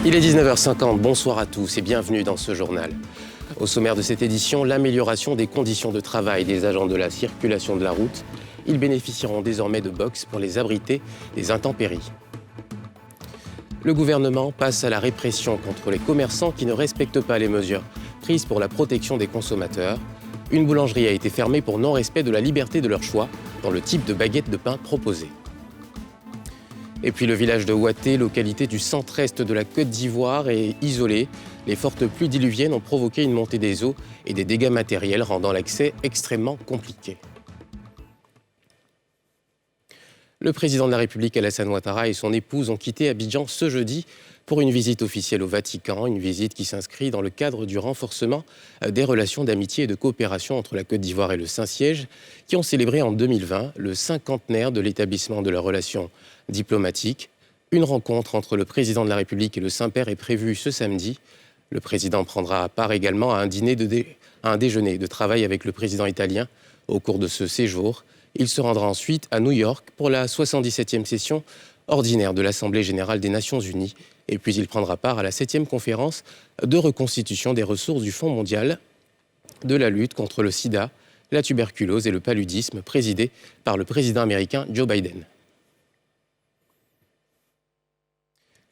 Il est 19h50, bonsoir à tous et bienvenue dans ce journal. Au sommaire de cette édition, l'amélioration des conditions de travail des agents de la circulation de la route. Ils bénéficieront désormais de box pour les abriter des intempéries. Le gouvernement passe à la répression contre les commerçants qui ne respectent pas les mesures prises pour la protection des consommateurs. Une boulangerie a été fermée pour non-respect de la liberté de leur choix dans le type de baguette de pain proposée. Et puis le village de Ouatté, localité du centre-est de la Côte d'Ivoire, est isolé. Les fortes pluies diluviennes ont provoqué une montée des eaux et des dégâts matériels, rendant l'accès extrêmement compliqué. Le président de la République, Alassane Ouattara, et son épouse ont quitté Abidjan ce jeudi pour une visite officielle au Vatican, une visite qui s'inscrit dans le cadre du renforcement des relations d'amitié et de coopération entre la Côte d'Ivoire et le Saint-Siège, qui ont célébré en 2020 le cinquantenaire de l'établissement de leurs relations diplomatiques. Une rencontre entre le président de la République et le Saint-Père est prévue ce samedi. Le président prendra part également à un déjeuner de travail avec le président italien au cours de ce séjour. Il se rendra ensuite à New York pour la 77e session ordinaire de l'Assemblée générale des Nations unies. Et puis il prendra part à la 7e conférence de reconstitution des ressources du Fonds mondial de la lutte contre le sida, la tuberculose et le paludisme, présidée par le président américain Joe Biden.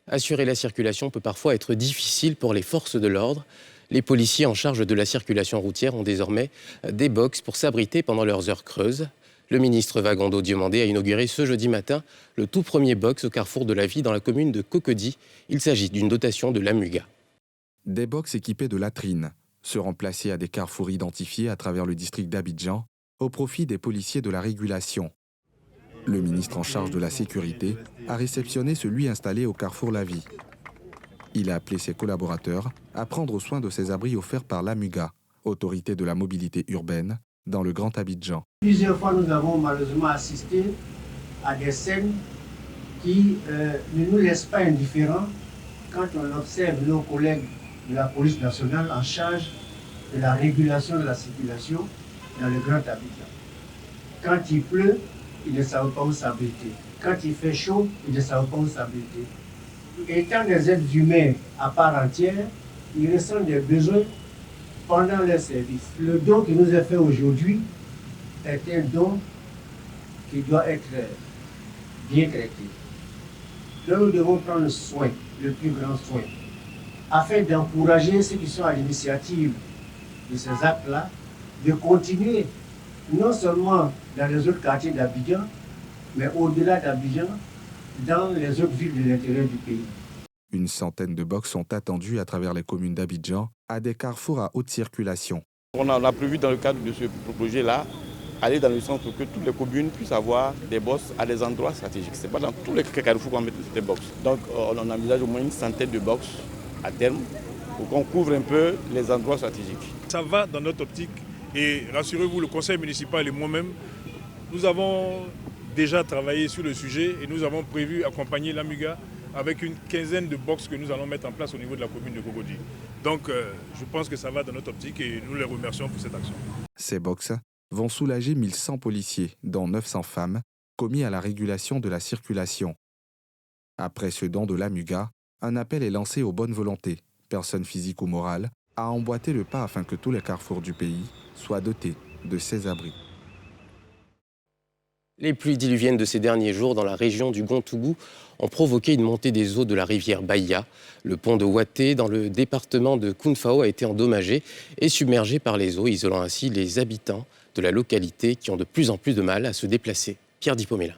Assurer la circulation peut parfois être difficile pour les forces de l'ordre. Les policiers en charge de la circulation routière ont désormais des box pour s'abriter pendant leurs heures creuses. Le ministre Vagondo Diomandé a inauguré ce jeudi matin le tout premier box au carrefour de la vie dans la commune de Cocody. Il s'agit d'une dotation de l'AMUGA. Des box équipés de latrines seront placés à des carrefours identifiés à travers le district d'Abidjan au profit des policiers de la régulation. Le ministre en charge de la sécurité a réceptionné celui installé au carrefour La Vie. Il a appelé ses collaborateurs à prendre soin de ces abris offerts par l'AMUGA, autorité de la mobilité urbaine, dans le Grand Abidjan. Plusieurs fois, nous avons malheureusement assisté à des scènes qui ne nous laissent pas indifférents quand on observe nos collègues de la police nationale en charge de la régulation de la circulation dans le Grand Abidjan. Quand il pleut, ils ne savent pas où s'abriter. Quand il fait chaud, ils ne savent pas où s'abriter. Étant des êtres humains à part entière, ils ressentent des besoins pendant leur service. Le don qui nous est fait aujourd'hui est un don qui doit être bien traité. Donc nous devons prendre soin, le plus grand soin, afin d'encourager ceux qui sont à l'initiative de ces actes-là, de continuer, non seulement dans les autres quartiers d'Abidjan, mais au-delà d'Abidjan, dans les autres villes de l'intérieur du pays. Une centaine de box sont attendues à travers les communes d'Abidjan à des carrefours à haute circulation. On a prévu dans le cadre de ce projet-là, aller dans le sens pour que toutes les communes puissent avoir des box à des endroits stratégiques. Ce n'est pas dans tous les carrefours qu'on met des box. Donc on envisage au moins une centaine de box à terme pour qu'on couvre un peu les endroits stratégiques. Ça va dans notre optique et rassurez-vous, le conseil municipal et moi-même, nous avons déjà travaillé sur le sujet et nous avons prévu accompagner l'AMUGA avec une quinzaine de box que nous allons mettre en place au niveau de la commune de Cocody. Donc je pense que ça va dans notre optique et nous les remercions pour cette action. Ces box vont soulager 1100 policiers, dont 900 femmes, commis à la régulation de la circulation. Après ce don de l'AMUGA, un appel est lancé aux bonnes volontés, personnes physiques ou morales, à emboîter le pas afin que tous les carrefours du pays soient dotés de ces abris. Les pluies diluviennes de ces derniers jours dans la région du Gontougou ont provoqué une montée des eaux de la rivière Baïa. Le pont de Ouatté, dans le département de Kounfao, a été endommagé et submergé par les eaux, isolant ainsi les habitants de la localité qui ont de plus en plus de mal à se déplacer. Pierre Dipomela.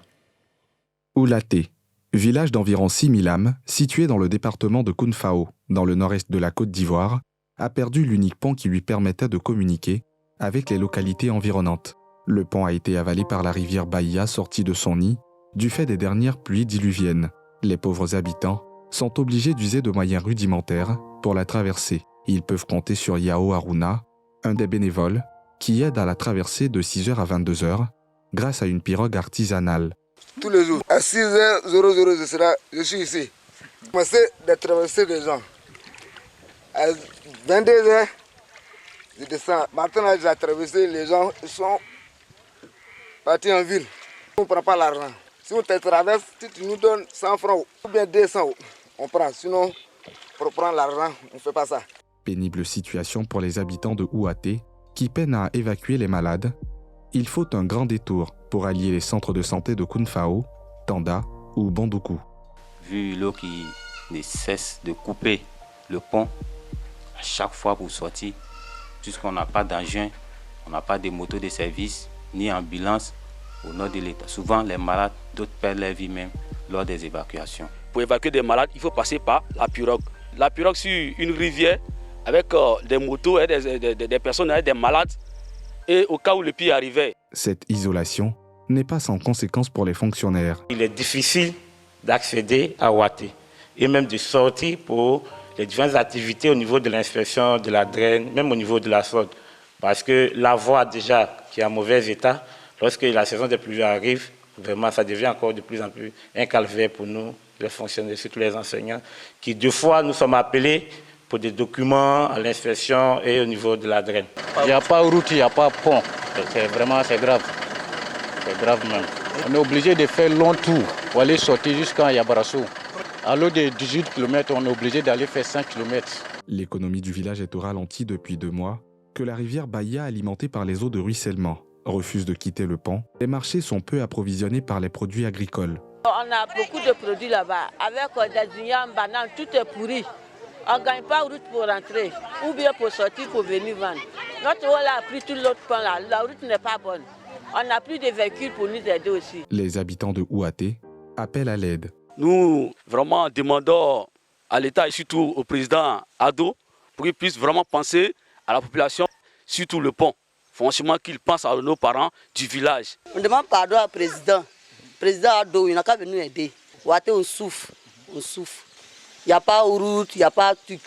Oulatté, village d'environ 6000 âmes, situé dans le département de Kounfao, dans le nord-est de la Côte d'Ivoire, a perdu l'unique pont qui lui permettait de communiquer avec les localités environnantes. Le pont a été avalé par la rivière Baïa, sortie de son nid, du fait des dernières pluies diluviennes. Les pauvres habitants sont obligés d'user de moyens rudimentaires pour la traverser. Ils peuvent compter sur Yao Aruna, un des bénévoles, qui aide à la traversée de 6h à 22h grâce à une pirogue artisanale. Tous les jours, à 6h00, je suis ici. Commencé de traverser les gens. À 22h, je descends. Maintenant, j'ai traversé les gens, ils sont partis en ville. On ne prend pas l'argent. Si on te traverse, si tu nous donnes 100 francs ou bien 200, on prend. Sinon, pour prendre l'argent, on ne fait pas ça. Pénible situation pour les habitants de Ouaté qui peinent à évacuer les malades. Il faut un grand détour pour allier les centres de santé de Kounfao, Tanda ou Bandoukou. Vu l'eau qui ne cesse de couper le pont à chaque fois pour sortir, puisqu'on n'a pas d'engin, on n'a pas de motos de service, ni ambulance au nord de l'État. Souvent, les malades, d'autres perdent leur vie même lors des évacuations. Pour évacuer des malades, il faut passer par la pirogue. La pirogue sur une rivière avec des motos et des personnes, des malades, et au cas où le pire arrivait. Cette isolation n'est pas sans conséquences pour les fonctionnaires. Il est difficile d'accéder à Ouaté et même de sortir pour les différentes activités au niveau de l'inspection, de la draine, même au niveau de la SOD. Parce que la voie déjà qui est en mauvais état, lorsque la saison des pluies arrive, vraiment ça devient encore de plus en plus un calvaire pour nous, les fonctionnaires, surtout les enseignants, qui deux fois nous sommes appelés pour des documents à l'inspection et au niveau de la draine. Il n'y a pas de route, il n'y a pas de pont. C'est grave. C'est grave même. On est obligé de faire long tour pour aller sortir jusqu'à Yabarasso. À l'eau de 18 km, on est obligé d'aller faire 5 km. L'économie du village est au ralenti depuis 2 mois que la rivière Bahia, alimentée par les eaux de ruissellement, refuse de quitter le pont. Les marchés sont peu approvisionnés par les produits agricoles. On a beaucoup de produits là-bas. Avec des ignames, bananes, tout est pourri. On ne gagne pas route pour rentrer ou bien pour sortir pour venir vendre. Notre eau a pris tout l'autre pont là. La route n'est pas bonne. On n'a plus de véhicules pour nous aider aussi. Les habitants de Ouaté appellent à l'aide. Nous, vraiment, demandons à l'État et surtout au président Ado pour qu'il puisse vraiment penser à la population, surtout le pont. Franchement, qu'il pense à nos parents du village. On demande pardon au président. Président Ado, il n'a qu'à venir aider. Ouaté, on souffre. Il n'y a pas de route, il n'y a pas de truc.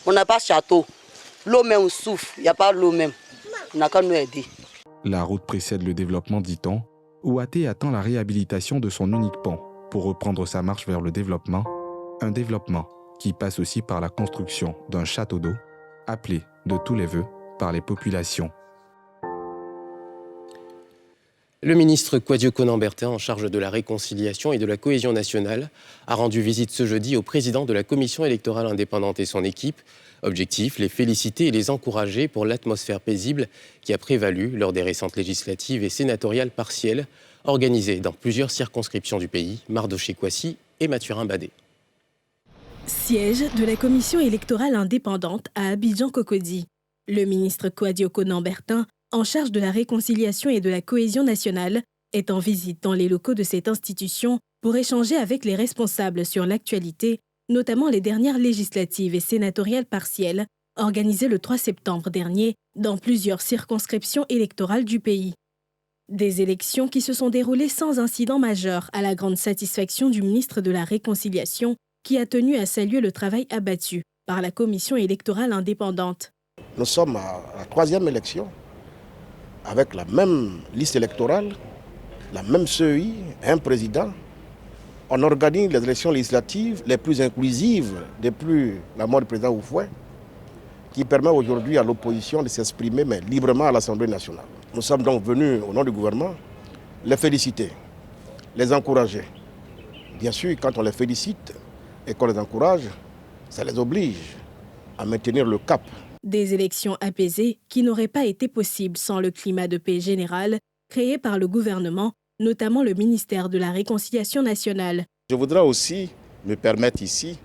On n'a pas de château. L'eau même, on souffre. Il n'y a pas l'eau même. On n'a qu'à nous aider. La route précède le développement, dit-on. Ouaté attend la réhabilitation de son unique pont pour reprendre sa marche vers le développement. Un développement qui passe aussi par la construction d'un château d'eau, appelé de tous les vœux par les populations. Le ministre Kouadio Konan-Bertin, en charge de la réconciliation et de la cohésion nationale, a rendu visite ce jeudi au président de la commission électorale indépendante et son équipe. Objectif, les féliciter et les encourager pour l'atmosphère paisible qui a prévalu lors des récentes législatives et sénatoriales partielles organisées dans plusieurs circonscriptions du pays, Mardoché Kouassi et Mathurin Badé. Siège de la commission électorale indépendante à Abidjan-Cocody. Le ministre Kouadio Konan-Bertin, en charge de la réconciliation et de la cohésion nationale, est en visite dans les locaux de cette institution pour échanger avec les responsables sur l'actualité, notamment les dernières législatives et sénatoriales partielles, organisées le 3 septembre dernier dans plusieurs circonscriptions électorales du pays. Des élections qui se sont déroulées sans incident majeur, à la grande satisfaction du ministre de la Réconciliation, qui a tenu à saluer le travail abattu par la commission électorale indépendante. Nous sommes à la 3e élection, avec la même liste électorale, la même CEI, un président. On organise les élections législatives les plus inclusives depuis la mort du président Oufoué, qui permet aujourd'hui à l'opposition de s'exprimer mais librement à l'Assemblée nationale. Nous sommes donc venus au nom du gouvernement les féliciter, les encourager. Bien sûr, quand on les félicite et qu'on les encourage, ça les oblige à maintenir le cap. Des élections apaisées qui n'auraient pas été possibles sans le climat de paix général créé par le gouvernement, notamment le ministère de la Réconciliation nationale. Je voudrais aussi me permettre ici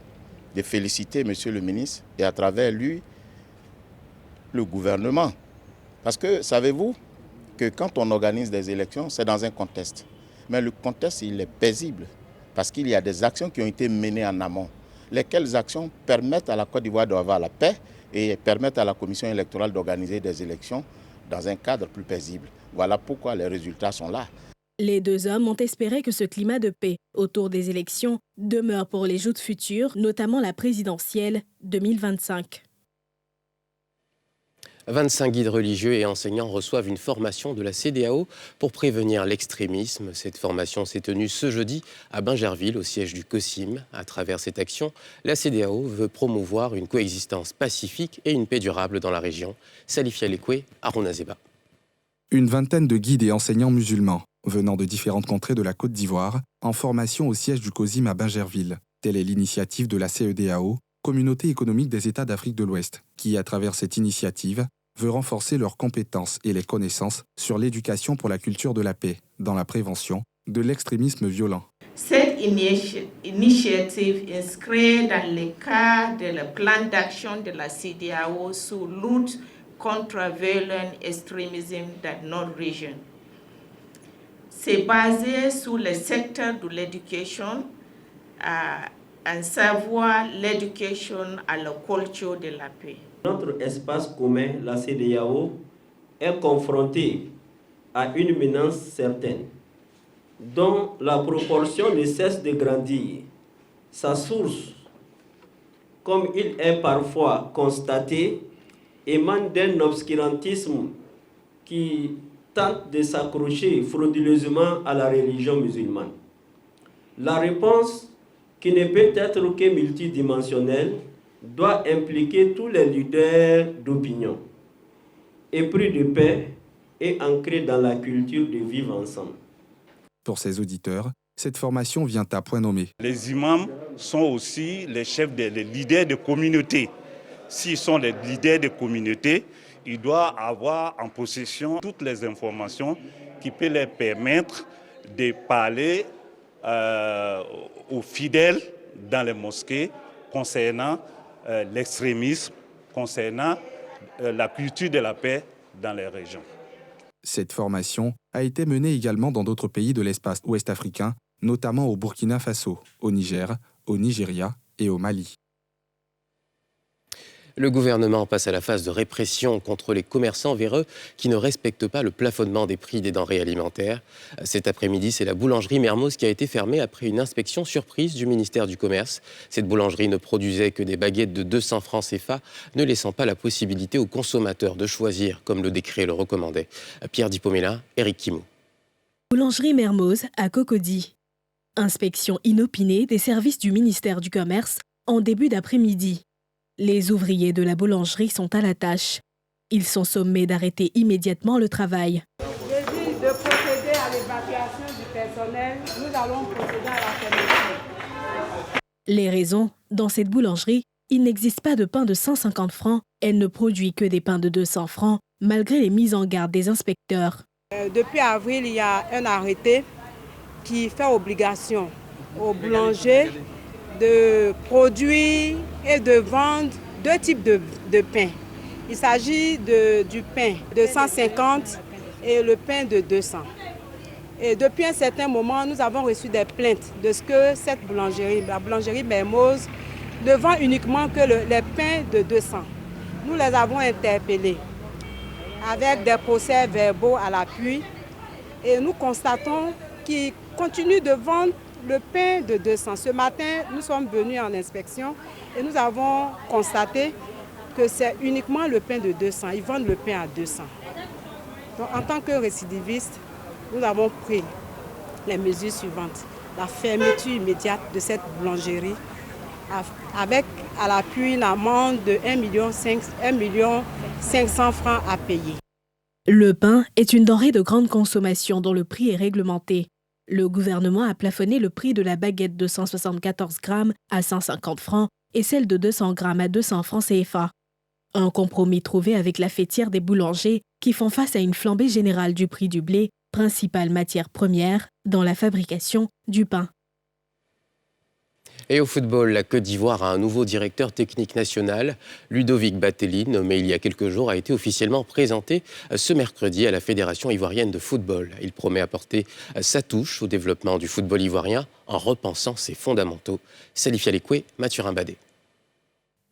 de féliciter Monsieur le ministre et à travers lui, le gouvernement. Parce que savez-vous que quand on organise des élections, c'est dans un contexte. Mais le contexte, il est paisible parce qu'il y a des actions qui ont été menées en amont. Lesquelles actions permettent à la Côte d'Ivoire d'avoir la paix et permettent à la commission électorale d'organiser des élections dans un cadre plus paisible. Voilà pourquoi les résultats sont là. Les deux hommes ont espéré que ce climat de paix autour des élections demeure pour les joutes futures, notamment la présidentielle 2025. 25 guides religieux et enseignants reçoivent une formation de la CEDEAO pour prévenir l'extrémisme. Cette formation s'est tenue ce jeudi à Bingerville, au siège du COSIM. À travers cette action, la CEDEAO veut promouvoir une coexistence pacifique et une paix durable dans la région. Salif Yalekwe, Harouna Zeba. Une vingtaine de guides et enseignants musulmans, venant de différentes contrées de la Côte d'Ivoire, en formation au siège du COSIM à Bingerville. Telle est l'initiative de la CEDEAO, Communauté économique des États d'Afrique de l'Ouest, qui, à travers cette initiative, veut renforcer leurs compétences et les connaissances sur l'éducation pour la culture de la paix, dans la prévention de l'extrémisme violent. Cette initiative inscrit dans le cadre du plan d'action de la CEDEAO sur lutte contre violent extrémisme dans notre région. C'est basé sur le secteur de l'éducation, à savoir l'éducation à la culture de la paix. Notre espace commun, la CEDEAO, est confronté à une menace certaine, dont la proportion ne cesse de grandir. Sa source, comme il est parfois constaté, émane d'un obscurantisme qui tente de s'accrocher frauduleusement à la religion musulmane. La réponse, qui ne peut être que multidimensionnelle, doit impliquer tous les leaders d'opinion, épris de paix et ancrés dans la culture de vivre ensemble. Pour ces auditeurs, cette formation vient à point nommé. Les imams sont aussi les chefs, les leaders de communauté. S'ils sont les leaders de communauté, ils doivent avoir en possession toutes les informations qui peuvent leur permettre de parler aux fidèles dans les mosquées concernant l'extrémisme, concernant la culture de la paix dans les régions. Cette formation a été menée également dans d'autres pays de l'espace ouest africain, notamment au Burkina Faso, au Niger, au Nigeria et au Mali. Le gouvernement passe à la phase de répression contre les commerçants véreux qui ne respectent pas le plafonnement des prix des denrées alimentaires. Cet après-midi, c'est la boulangerie Mermoz qui a été fermée après une inspection surprise du ministère du Commerce. Cette boulangerie ne produisait que des baguettes de 200 francs CFA, ne laissant pas la possibilité aux consommateurs de choisir, comme le décret le recommandait. Pierre Dipomela, Éric Kimou. Boulangerie Mermoz à Cocody. Inspection inopinée des services du ministère du Commerce en début d'après-midi. Les ouvriers de la boulangerie sont à la tâche. Ils sont sommés d'arrêter immédiatement le travail. J'ai dit de procéder à l'évacuation du personnel. Nous allons procéder à la fermeture. Les raisons, dans cette boulangerie, il n'existe pas de pain de 150 francs. Elle ne produit que des pains de 200 francs, malgré les mises en garde des inspecteurs. Depuis avril, il y a un arrêté qui fait obligation aux boulangers de produire et de vendre deux types de pain. Il s'agit du pain de 150 et le pain de 200. Et depuis un certain moment, nous avons reçu des plaintes de ce que cette boulangerie, la boulangerie Mermoz, ne vend uniquement que les pains de 200. Nous les avons interpellés avec des procès verbaux à l'appui et nous constatons qu'ils continuent de vendre le pain de 200. Ce matin, nous sommes venus en inspection et nous avons constaté que c'est uniquement le pain de 200. Ils vendent le pain à 200. Donc, en tant que récidiviste, nous avons pris les mesures suivantes. La fermeture immédiate de cette boulangerie avec à l'appui une amende de 1,5 million francs à payer. Le pain est une denrée de grande consommation dont le prix est réglementé. Le gouvernement a plafonné le prix de la baguette de 174 grammes à 150 francs et celle de 200 grammes à 200 francs CFA. Un compromis trouvé avec la fêtière des boulangers qui font face à une flambée générale du prix du blé, principale matière première dans la fabrication du pain. Et au football, la Côte d'Ivoire a un nouveau directeur technique national. Ludovic Batelli, nommé il y a quelques jours, a été officiellement présenté ce mercredi à la Fédération ivoirienne de football. Il promet apporter sa touche au développement du football ivoirien en repensant ses fondamentaux. Salif Yalekwe, Mathurin Badé.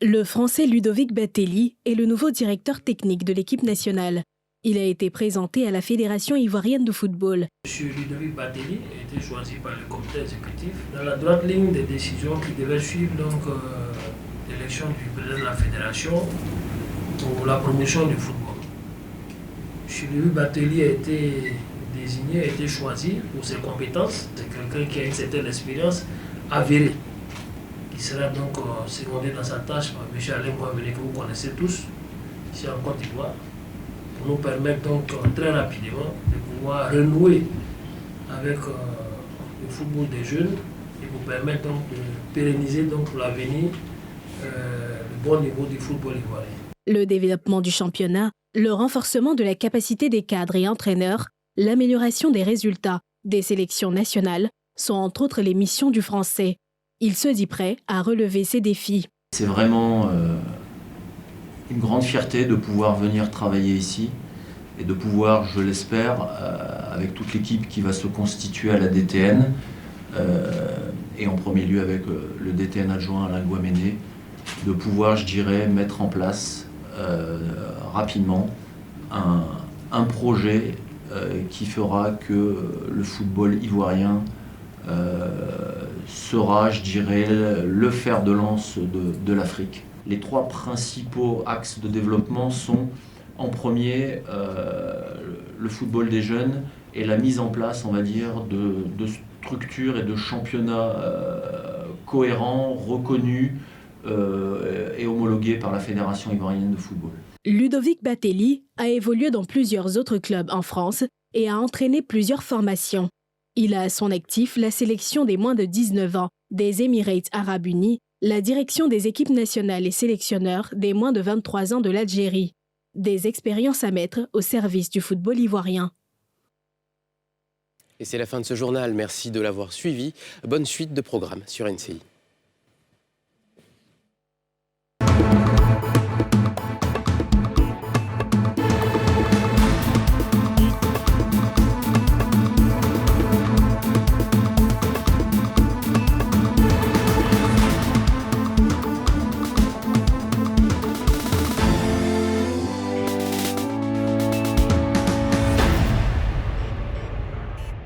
Le Français Ludovic Batelli est le nouveau directeur technique de l'équipe nationale. Il a été présenté à la Fédération ivoirienne de football. M. Ludovic Batelli a été choisi par le comité exécutif dans la droite ligne des décisions qui devaient suivre l'élection du président de la Fédération pour la promotion du football. Chiliu Bateli a été désigné, a été choisi pour ses compétences. C'est quelqu'un qui a une certaine expérience avérée, qui sera donc secondé dans sa tâche par M. Alain Kouamene, que vous connaissez tous, ici en Côte d'Ivoire, pour nous permettre donc très rapidement de pouvoir renouer avec le football des jeunes et pour permettre donc de pérenniser donc pour l'avenir le bon niveau du football ivoirien. Le développement du championnat, le renforcement de la capacité des cadres et entraîneurs, l'amélioration des résultats des sélections nationales sont entre autres les missions du Français. Il se dit prêt à relever ces défis. C'est vraiment une grande fierté de pouvoir venir travailler ici et de pouvoir, je l'espère, avec toute l'équipe qui va se constituer à la DTN, et en premier lieu avec le DTN adjoint Alain Kouamene, de pouvoir, je dirais, mettre en place rapidement un projet qui fera que le football ivoirien sera, je dirais, le fer de lance de l'Afrique. Les 3 principaux axes de développement sont, en premier, le football des jeunes et la mise en place, on va dire, de structures et de championnats cohérents, reconnus et homologués par la Fédération ivoirienne de football. Ludovic Bateli a évolué dans plusieurs autres clubs en France et a entraîné plusieurs formations. Il a à son actif la sélection des moins de 19 ans des Émirats arabes unis, la direction des équipes nationales et sélectionneurs des moins de 23 ans de l'Algérie. Des expériences à mettre au service du football ivoirien. Et c'est la fin de ce journal. Merci de l'avoir suivi. Bonne suite de programmes sur NCI.